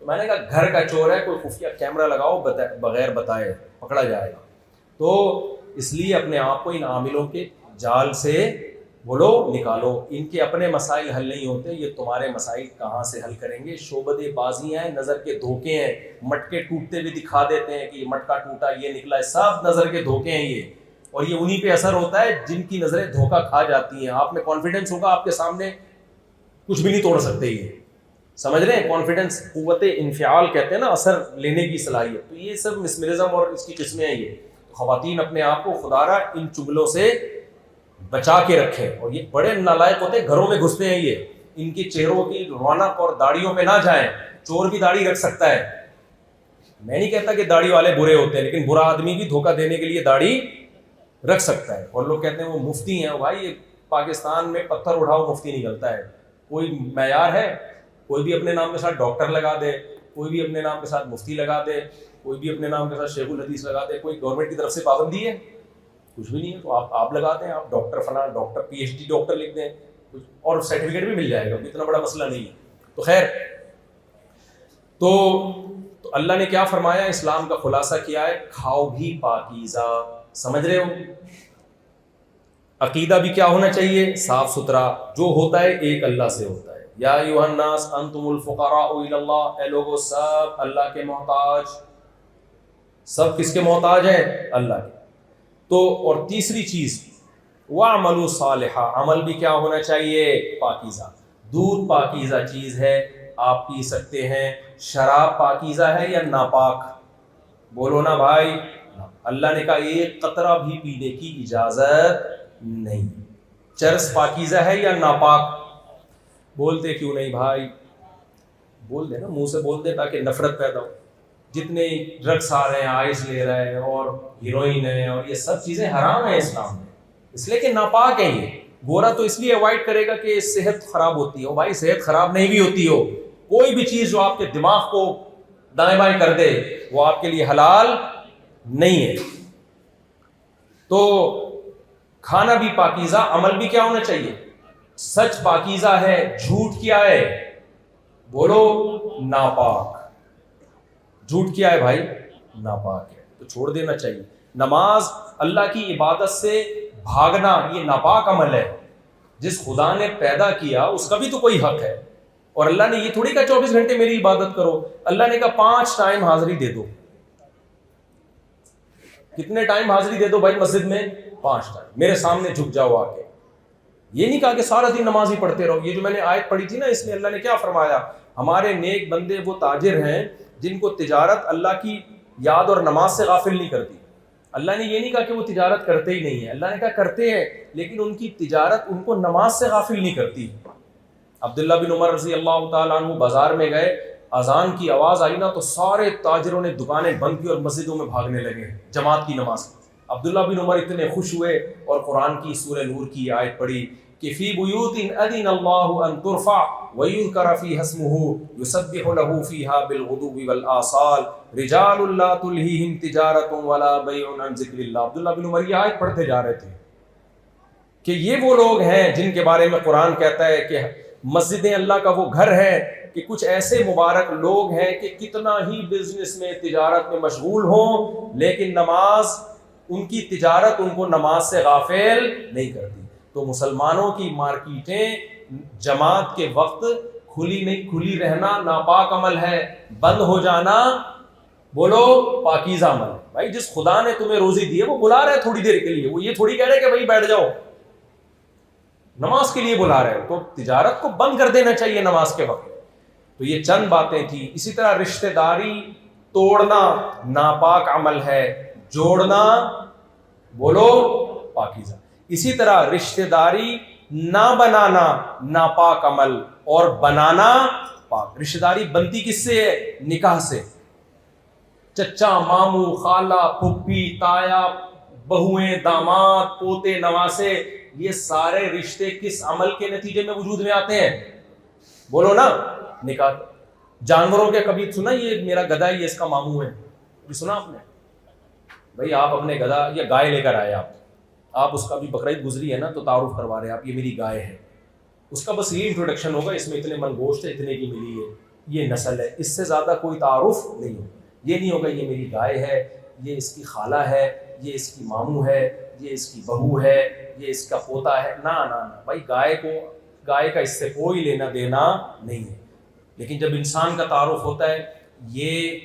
تو میں نے کہا گھر کا چور ہے, کوئی خفیہ کیمرہ لگاؤ, بغیر بتائے پکڑا جائے گا. تو اس لیے اپنے آپ کو ان عاملوں کے جال سے بولو نکالو. ان کے اپنے مسائل حل نہیں ہوتے, یہ تمہارے مسائل کہاں سے حل کریں گے؟ شعبدے بازیاں ہیں, نظر کے دھوکے ہیں, مٹکے ٹوٹتے ہوئے دکھا دیتے ہیں کہ یہ مٹکا ٹوٹا, یہ نکلا ہے, سب نظر کے دھوکے ہیں یہ. اور یہ انہی پہ اثر ہوتا ہے جن کی نظریں دھوکا کھا جاتی ہیں. آپ میں کانفیڈنس ہوگا, آپ کے سامنے کچھ بھی نہیں توڑ سکتے. یہ سمجھ رہے ہیں؟ کانفیڈنس, قوت انفعال کہتے ہیں نا, اثر لینے کی صلاحیت. تو یہ سب مسمرزم اور اس کی قسمیں ہیں. یہ خواتین اپنے آپ کو خدارا ان چگلوں سے بچا کے رکھیں. اور یہ بڑے نالائق ہوتے ہیں, گھروں میں گھستے ہیں یہ, ان کی چہروں کی رونق اور داڑھیوں پہ نہ جائیں. چور بھی داڑھی رکھ سکتا ہے, میں نہیں کہتا کہ داڑھی والے برے ہوتے ہیں, لیکن برا آدمی بھی دھوکہ دینے کے لیے داڑھی رکھ سکتا ہے. اور لوگ کہتے ہیں وہ مفتی ہیں. بھائی یہ پاکستان میں پتھر اٹھاؤ مفتی نکلتا ہے. کوئی معیار ہے؟ کوئی بھی اپنے نام کے ساتھ ڈاکٹر لگا دے, کوئی بھی اپنے نام کے ساتھ مفتی لگا دے, کوئی بھی اپنے نام کے ساتھ شیخ الحدیث لگا دے. کوئی گورنمنٹ کی طرف سے پابندی ہے؟ کچھ بھی نہیں ہے. تو آپ لگا دیں, آپ ڈاکٹر فلاں ڈاکٹر PhD ڈاکٹر لکھ دیں, اور سرٹیفکیٹ بھی مل جائے گا, اتنا بڑا مسئلہ نہیں ہے. تو خیر, تو اللہ نے کیا فرمایا؟ اسلام کا خلاصہ کیا ہے؟ کھاؤ بھی پاکیزہ. سمجھ رہے ہو؟ عقیدہ بھی کیا ہونا چاہیے؟ صاف ستھرا. جو ہوتا ہے ایک اللہ سے ہوتا ہے. یا ایھا الناس انتم الفقراء الی اللہ, اے لوگو سب اللہ کے محتاج. سب کس کے محتاج ہیں؟ اللہ کے. تو اور تیسری چیز وَاعْمَلُوا صَالِحًا, عمل بھی کیا ہونا چاہیے؟ پاکیزہ. دودھ پاکیزہ چیز ہے, آپ پی سکتے ہیں. شراب پاکیزہ ہے یا ناپاک؟ بولو نا بھائی. اللہ نے کہا ایک قطرہ بھی پینے کی اجازت نہیں. چرس پاکیزہ ہے یا ناپاک؟ بولتے کیوں نہیں بھائی؟ بول دے نا, منہ سے بول دے تاکہ نفرت پیدا ہو. جتنے ڈرگس آ رہے ہیں, آئس لے رہے ہیں, اور ہیروئن ہے, اور یہ سب چیزیں حرام ہیں اسلام میں, اس لیے کہ ناپاک ہیں. یہ گورا تو اس لیے اوائڈ کرے گا کہ صحت خراب ہوتی ہے. بھائی صحت خراب نہیں بھی ہوتی ہو, کوئی بھی چیز جو آپ کے دماغ کو دائیں بائیں کر دے وہ آپ کے لیے حلال نہیں ہے. تو کھانا بھی پاکیزہ, عمل بھی کیا ہونا چاہیے؟ سچ پاکیزہ ہے, جھوٹ کیا ہے؟ بولو ناپاک. جھوٹ کیا ہے بھائی؟ ناپاک ہے, تو چھوڑ دینا چاہیے. نماز, اللہ کی عبادت سے بھاگنا, یہ ناپاک عمل ہے. جس خدا نے پیدا کیا اس کا بھی تو کوئی حق ہے. اور اللہ نے یہ تھوڑی کہا 24 گھنٹے میری عبادت کرو. اللہ نے کہا 5 ٹائم حاضری دے دو. کتنے ٹائم حاضری دے دو بھائی مسجد میں؟ 5 ٹائم. میرے سامنے جھک جاؤ آ کے. یہ نہیں کہا کہ سارا دن نماز ہی پڑھتے رہو. یہ جو میں نے آیت پڑھی تھی نا, اس میں اللہ نے کیا فرمایا؟ ہمارے نیک بندے وہ تاجر ہیں جن کو تجارت اللہ کی یاد اور نماز سے غافل نہیں کرتی. اللہ نے یہ نہیں کہا کہ وہ تجارت کرتے ہی نہیں ہیں. اللہ نے کہا کرتے ہیں, لیکن ان کی تجارت ان کو نماز سے غافل نہیں کرتی. عبداللہ بن عمر رضی اللہ تعالیٰ عنہ بازار میں گئے, اذان کی آواز آئی نا تو سارے تاجروں نے دکانیں بند کی اور مسجدوں میں بھاگنے لگے جماعت کی نماز. عبداللہ بن عمر اتنے خوش ہوئے اور قرآن کی سورہ نور کی آیت پڑھی کہ فی بیوت اذن اللہ ان ترفع ویذکر فیہا اسمہ یسبح لہ فیہا بالغدو والآصال رجال لا تلہیہم تجارت ولا بیع عن ذکر اللہ. عبداللہ بن عمر یہ آیت پڑھتے جا رہے تھے کہ یہ وہ لوگ ہیں جن کے بارے میں قرآن کہتا ہے کہ مسجدیں اللہ کا وہ گھر ہے کہ کچھ ایسے مبارک لوگ ہیں کہ کتنا ہی بزنس میں تجارت میں مشغول ہوں, لیکن نماز, ان کی تجارت ان کو نماز سے غافل نہیں کرتی. تو مسلمانوں کی مارکیٹیں جماعت کے وقت کھلی نہیں, کھلی رہنا ناپاک عمل ہے. بند ہو جانا بولو پاکیزہ عمل ہے. بھائی جس خدا نے تمہیں روزی دی ہے وہ بلا رہا ہے تھوڑی دیر کے لیے, وہ یہ تھوڑی کہہ رہے کہ بھائی بیٹھ جاؤ, نماز کے لیے بلا رہے. تو تجارت کو بند کر دینا چاہیے نماز کے وقت. تو یہ چند باتیں تھیں. اسی طرح رشتہ داری توڑنا ناپاک عمل ہے, جوڑنا بولو پاکیزہ. اسی طرح رشتہ داری نہ بنانا ناپاک عمل, اور بنانا پاک. رشتہ داری بنتی کس سے ہے؟ نکاح سے. چچا, ماموں, خالہ, پھپھی, تایا, بہویں, داماد, پوتے, نواسے, یہ سارے رشتے کس عمل کے نتیجے میں وجود میں آتے ہیں؟ بولو نا نکاح. جانوروں کے کبھی سنا یہ میرا گدھا ہے, یہ اس کا ماموں ہے, یہ سنا آپ نے؟ بھائی آپ اپنے گدھا یا گائے لے کر آئے, آپ اس کا بھی بقرعید گزری ہے نا تو تعارف کروا رہے ہیں آپ, یہ میری گائے ہے. اس کا بس یہ انٹروڈکشن ہوگا, اس میں اتنے من گوشت ہے, اتنے کی ملی ہے, یہ نسل ہے، اس سے زیادہ کوئی تعارف نہیں ہو. یہ نہیں ہوگا یہ میری گائے ہے، یہ اس کی خالہ ہے، یہ اس کی ماموں ہے، یہ اس کی بہو ہے، یہ اس کا پوتا ہے. نہ بھائی، گائے کا اس سے کوئی لینا دینا نہیں ہے. لیکن جب انسان کا تعارف ہوتا ہے، یہ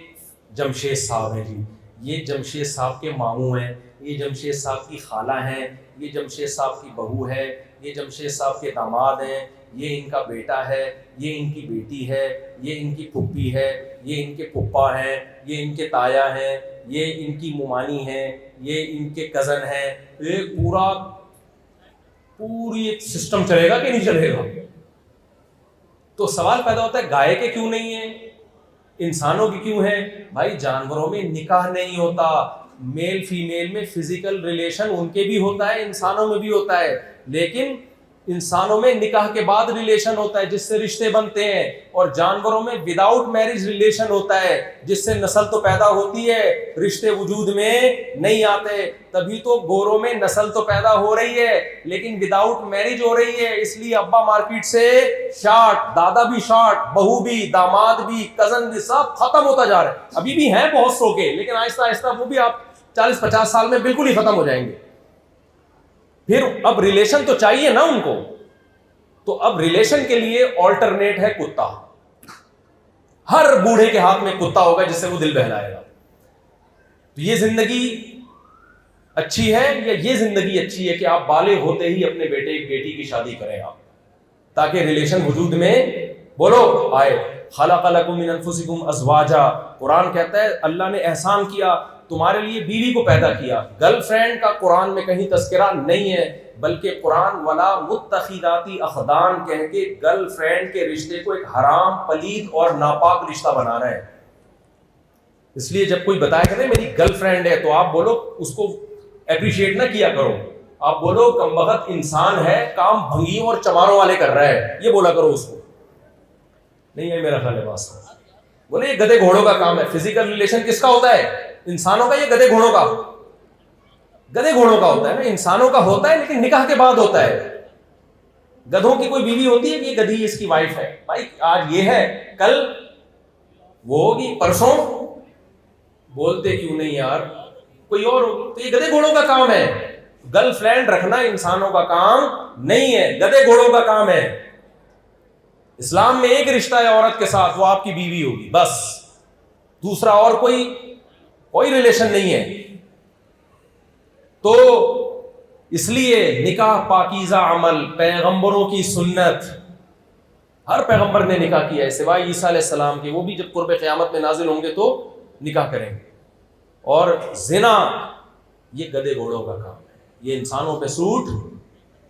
جمشید صاحب ہیں جی، یہ جمشید صاحب کے ماموں ہیں، یہ جمشید صاحب کی خالہ ہیں، یہ جمشید صاحب کی بہو ہے، یہ جمشید صاحب کے داماد ہیں، یہ ان کا بیٹا ہے، یہ ان کی بیٹی ہے، یہ ان کی پھپھی ہے، یہ ان کے پھپھا ہیں، یہ ان کے تایا ہیں، یہ ان کی ممانی ہیں، یہ ان کے کزن ہیں. ایک پوری ایک سسٹم چلے گا کہ نہیں چلے گا؟ تو سوال پیدا ہوتا ہے گائے کے کیوں نہیں ہیں، انسانوں کی کیوں ہے؟ بھائی جانوروں میں نکاح نہیں ہوتا، میل فیمیل میں فزیکل ریلیشن ان کے بھی ہوتا ہے، انسانوں میں بھی ہوتا ہے، لیکن انسانوں میں نکاح کے بعد ریلیشن ہوتا ہے جس سے رشتے بنتے ہیں، اور جانوروں میں وداؤٹ میرج ریلیشن ہوتا ہے جس سے نسل تو پیدا ہوتی ہے، رشتے وجود میں نہیں آتے. تبھی تو گوروں میں نسل تو پیدا ہو رہی ہے لیکن وداؤٹ میرج ہو رہی ہے، اس لیے ابا مارکیٹ سے شارٹ، دادا بھی شارٹ، بہو بھی، داماد بھی، کزن بھی، سب ختم ہوتا جا رہا ہے. ابھی بھی ہیں بہت سو کے، لیکن آہستہ آہستہ وہ بھی آپ 40-50 سال میں بالکل ہی ختم ہو جائیں گے. پھر اب ریلیشن تو چاہیے نا ان کو، تو اب ریلیشن کے لیے آلٹرنیٹ ہے کتا. ہر بوڑھے کے ہاتھ میں کتا ہوگا جس سے وہ دل بہلائے گا. تو یہ زندگی اچھی ہے یا یہ زندگی اچھی ہے کہ آپ بالغ ہوتے ہی اپنے بیٹے بیٹی کی شادی کریں آپ، تاکہ ریلیشن وجود میں بولو آئے. خلق لکم من انفسکم ازواجا، قرآن کہتا ہے اللہ نے احسان کیا، تمہارے لیے بیوی کو پیدا کیا. گرل فرینڈ کا قرآن میں کہیں تذکرہ نہیں ہے، بلکہ قرآن ولا متخذاتی اخدان کہہ کے گرل فرینڈ کے رشتے کو ایک حرام، پلید اور ناپاک رشتہ بنا رہے ہیں. اس لیے جب کوئی بتایا کرے میری گرل فرینڈ ہے تو آپ بولو اس کو اپریشیٹ نہ کیا کرو، آپ بولو کم بخت انسان ہے، کام بھنگیوں اور چماروں والے کر رہا ہے، یہ بولا کرو اس کو. نہیں ہے میرا خیال ہے بات. بولے یہ گدے گھوڑوں کا کام ہے. فزیکل ریلیشن کس کا ہوتا ہے؟ انسانوں کا. یہ گدے گھوڑوں کا ہوتا ہے نا. انسانوں کا ہوتا ہے لیکن نکاح کے بعد ہوتا ہے. گدھوں کی کوئی بیوی ہوتی ہے کہ یہ گدھی اس کی وائف ہے؟ بھائی آج یہ ہے، کل وہ ہوگی، پرسوں بولتے کیوں نہیں یار کوئی اور ہوگی. تو یہ گدے گھوڑوں کا کام ہے. گرل فرینڈ رکھنا انسانوں کا کام نہیں ہے، گدے گھوڑوں کا کام ہے. اسلام میں ایک رشتہ ہے عورت کے ساتھ، وہ آپ کی بیوی ہوگی بس، دوسرا اور کوئی ریلیشن نہیں ہے. تو اس لیے نکاح پاکیزہ عمل، پیغمبروں کی سنت. ہر پیغمبر نے نکاح کیا ہے سوائے عیسیٰ علیہ السلام کے، وہ بھی جب قرب قیامت میں نازل ہوں گے تو نکاح کریں گے. اور زنا یہ گدے گھوڑوں کا کام ہے، یہ انسانوں پہ سوٹ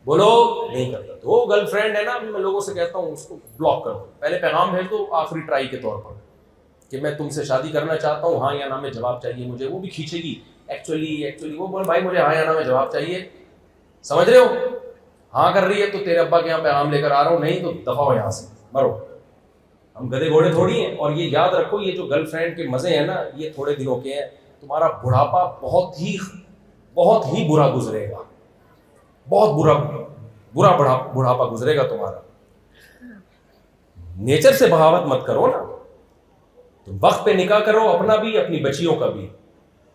بولو نہیں کرتا. تو وہ گرل فرینڈ ہے نا، میں لوگوں سے کہتا ہوں اس کو بلاک کر دو. پہلے پیغام بھیج دو آخری ٹرائی کے طور پر کہ میں تم سے شادی کرنا چاہتا ہوں، ہاں یا نا میں جواب چاہیے مجھے. وہ بھی کھینچے گی ایکچولی وہ بول بھائی مجھے ہاں یا نا میں جواب چاہیے. سمجھ رہے ہو؟ ہاں کر رہی ہے تو تیرے ابا کے یہاں پیغام لے کر آ رہا ہوں، نہیں تو دفع ہو یہاں سے، مرو. ہم گدے گھوڑے تھوڑی ہیں. اور یہ یاد رکھو یہ جو گرل فرینڈ کے مزے ہیں نا یہ تھوڑے دنوں کے ہیں. تمہارا بڑھاپا بہت ہی برا گزرے گا، بہت برا بڑھاپا گزرے گا تمہارا. نیچر سے بغاوت مت کرو نا، تم وقت پہ نکاح کرو، اپنا بھی اپنی بچیوں کا بھی.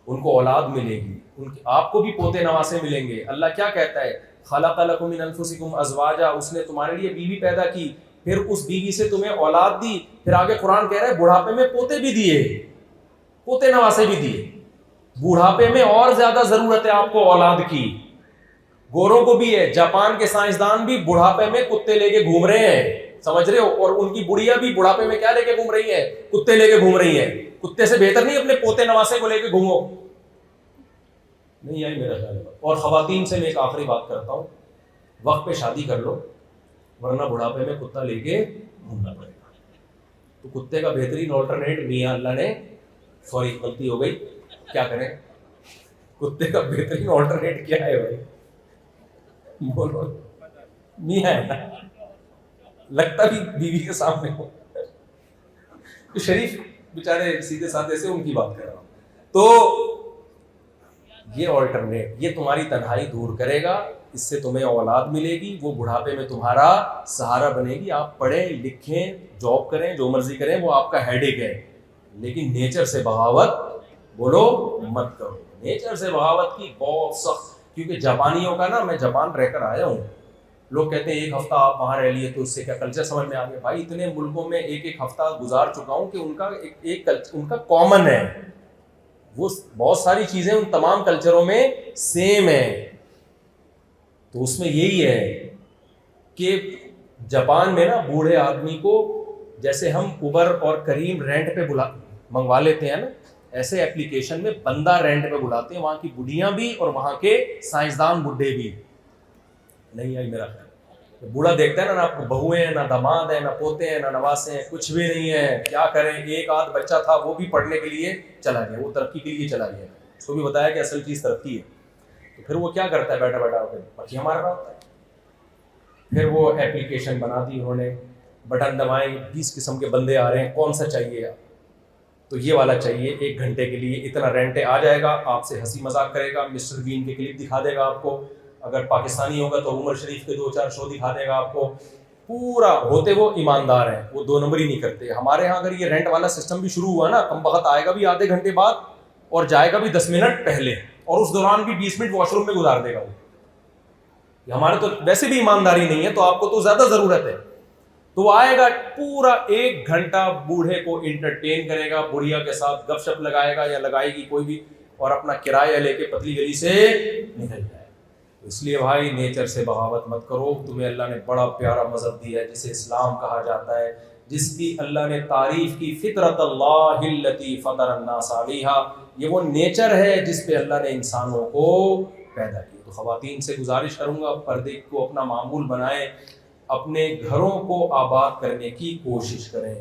ان کو اولاد ملے گی، آپ کو بھی پوتے نواسے ملیں گے. اللہ کیا کہتا ہے؟ خلق لکم من انفسکم ازواجا، اس نے تمہارے لیے بیوی پیدا کی، پھر اس بیوی سے تمہیں اولاد دی. پھر آگے قرآن کہہ رہا ہے بڑھاپے میں پوتے بھی دیے، پوتے نواسے بھی دیے. بڑھاپے میں اور زیادہ ضرورت ہے آپ کو اولاد کی. گوروں کو بھی ہے. جاپان کے سائنسدان بھی بڑھاپے میں کتے لے کے گھوم رہے ہیں، سمجھ رہے ہو؟ اور ان کی بڑھیا بھی بڑھاپے میں کیا لے کے گھوم رہی ہے؟ کتے لے کے گھوم رہی ہیں. کتے سے بہتر نہیں اپنے پوتے نواسے کو لے کے گھومو. نہیں آئی میرا خیال ہے. اور خواتین سے میں ایک آخری بات کرتا ہوں، وقت پہ شادی کر لو ورنہ بڑھاپے میں کتا لے کے گھومنا پڑے گا. تو کتے کا بہترین آلٹرنیٹ میاں اللہ نے، سوری غلطی ہو گئی، کیا کریں؟ کتے کا بہترین آلٹرنیٹ کیا ہے بھائی؟ بولو میاں ہے نا، لگتا بھی بیوی کے سامنے ہو. تو شریف بیچارے سیدھے سادھے سے ان کی بات کر رہا ہوں. تو یہ آلٹرنیٹ، یہ تمہاری تنہائی دور کرے گا، اس سے تمہیں اولاد ملے گی، وہ بڑھاپے میں تمہارا سہارا بنے گی. آپ پڑھیں لکھیں جاب کریں جو مرضی کریں، وہ آپ کا ہیڈ ایک ہے، لیکن نیچر سے بغاوت بولو مت کرو. نیچر سے بغاوت کی بہت سخت، کیونکہ جاپانیوں کا نا، میں جاپان رہ کر آیا ہوں، لوگ کہتے ہیں ایک ہفتہ آپ وہاں رہ لیے تو اس سے کیا کلچر سمجھ میں آ گیا. بھائی اتنے ملکوں میں ایک ہفتہ گزار چکا ہوں کہ ان کا کامن ہے، وہ بہت ساری چیزیں ان تمام کلچروں میں سیم ہیں. تو اس میں یہی ہے کہ جاپان میں نا بوڑھے آدمی کو جیسے ہم اوبر اور کریم رینٹ پہ منگوا لیتے ہیں نا، ایسے اپلیکیشن میں بندہ رینٹ پہ بلاتے ہیں، وہاں کی بڑھیاں بھی اور وہاں کے سائنسدان بڈھے بھی. نہیں آئی میرا خیال، بوڑھا دیکھتا ہے نا، نہ آپ کو بہویں ہیں، نہ داماد ہیں، نہ پوتے ہیں، نہ نواسے ہیں، کچھ بھی نہیں ہے. کیا کریں، ایک آدھ بچہ تھا وہ بھی پڑھنے کے لیے چلا گیا، وہ ترقی کے لیے چلا گیا، اس کو بھی بتایا کہ اصل چیز ترقی ہے. تو پھر وہ کیا کرتا ہے، بیٹھا بیٹھا پکیاں مار رہا ہوتا ہے. پھر وہ اپلیکیشن بنا دی انہوں نے، بٹن دبائیں، 20 قسم کے بندے آ رہے ہیں، کون سا چاہیے آپ، تو یہ والا چاہیے، 1 گھنٹے کے لیے اتنا رینٹ آ جائے گا، آپ سے ہنسی مذاق کرے گا، مسٹر بین کے کلپ دکھا دے گا آپ کو، اگر پاکستانی ہوگا تو عمر شریف کے 2-4 شو دکھا دے گا آپ کو. پورا ہوتے وہ ایماندار ہیں، وہ 2 نمبری نہیں کرتے. ہمارے ہاں اگر یہ رینٹ والا سسٹم بھی شروع ہوا نا، کم بخت آئے گا بھی آدھے گھنٹے بعد اور جائے گا بھی 10 منٹ پہلے، اور اس دوران بھی 20 منٹ واش روم میں گزار دے گا. وہ ہمارے تو ویسے بھی ایمانداری نہیں ہے، تو آپ کو تو زیادہ ضرورت ہے. تو وہ آئے گا پورا 1 گھنٹہ بوڑھے کو انٹرٹین کرے گا، بڑھیا کے ساتھ گپ شپ لگائے گا یا لگائے گی کوئی بھی، اور اپنا کرایہ لے کے پتلی گلی سے نکل جائے. اس لیے بھائی نیچر سے بغاوت مت کرو. تمہیں اللہ نے بڑا پیارا مذہب دیا ہے جسے اسلام کہا جاتا ہے، جس کی اللہ نے تعریف کی، فطرت اللہ التی فطر الناس علیہا. یہ وہ نیچر ہے جس پہ اللہ نے انسانوں کو پیدا کیا. تو خواتین سے گزارش کروں گا، پردے کو اپنا معمول بنائیں، اپنے گھروں کو آباد کرنے کی کوشش کریں.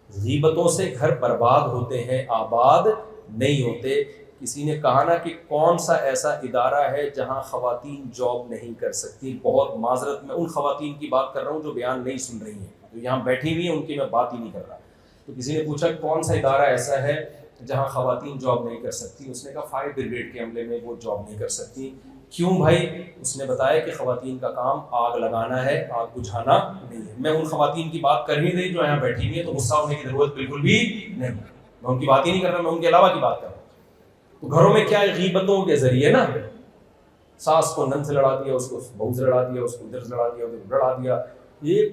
غیبتوں سے گھر برباد ہوتے ہیں، آباد نہیں ہوتے. کسی نے کہا نا کہ کون سا ایسا ادارہ ہے جہاں خواتین جاب نہیں کر سکتی. بہت معذرت، میں ان خواتین کی بات کر رہا ہوں جو بیان نہیں سن رہی ہیں، جو یہاں بیٹھی ہوئی ہیں، ان کی میں بات ہی نہیں کر رہا. تو کسی نے پوچھا کون سا ادارہ ایسا ہے جہاں خواتین جاب نہیں کر سکتی. اس نے کہا فائر بریگیڈ کے عملے میں وہ جاب نہیں کر سکتی. کیوں بھائی؟ اس نے بتایا کہ خواتین کا کام آگ لگانا ہے، آگ بجھانا نہیں ہے. میں ان خواتین کی بات کر ہی نہیں جو یہاں بیٹھی ہوئی ہیں، تو غصہ ہونے کی ضرورت بالکل بھی نہیں. میں ان کی بات ہی نہیں کر رہا، میں ان کے علاوہ کی بات کر رہا ہوں. تو گھروں میں کیا ہے، غیبتوں کے ذریعے نا، ساس کو نند سے لڑا دیا، اس کو بہو سے لڑا دیا، اس کو ادھر سے لڑا دیا، ادھر لڑا دیا. یہ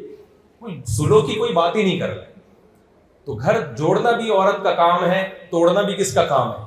کوئی سلو کی کوئی بات ہی نہیں کر رہا. تو گھر جوڑنا بھی عورت کا کام ہے، توڑنا بھی کس کا کام ہے؟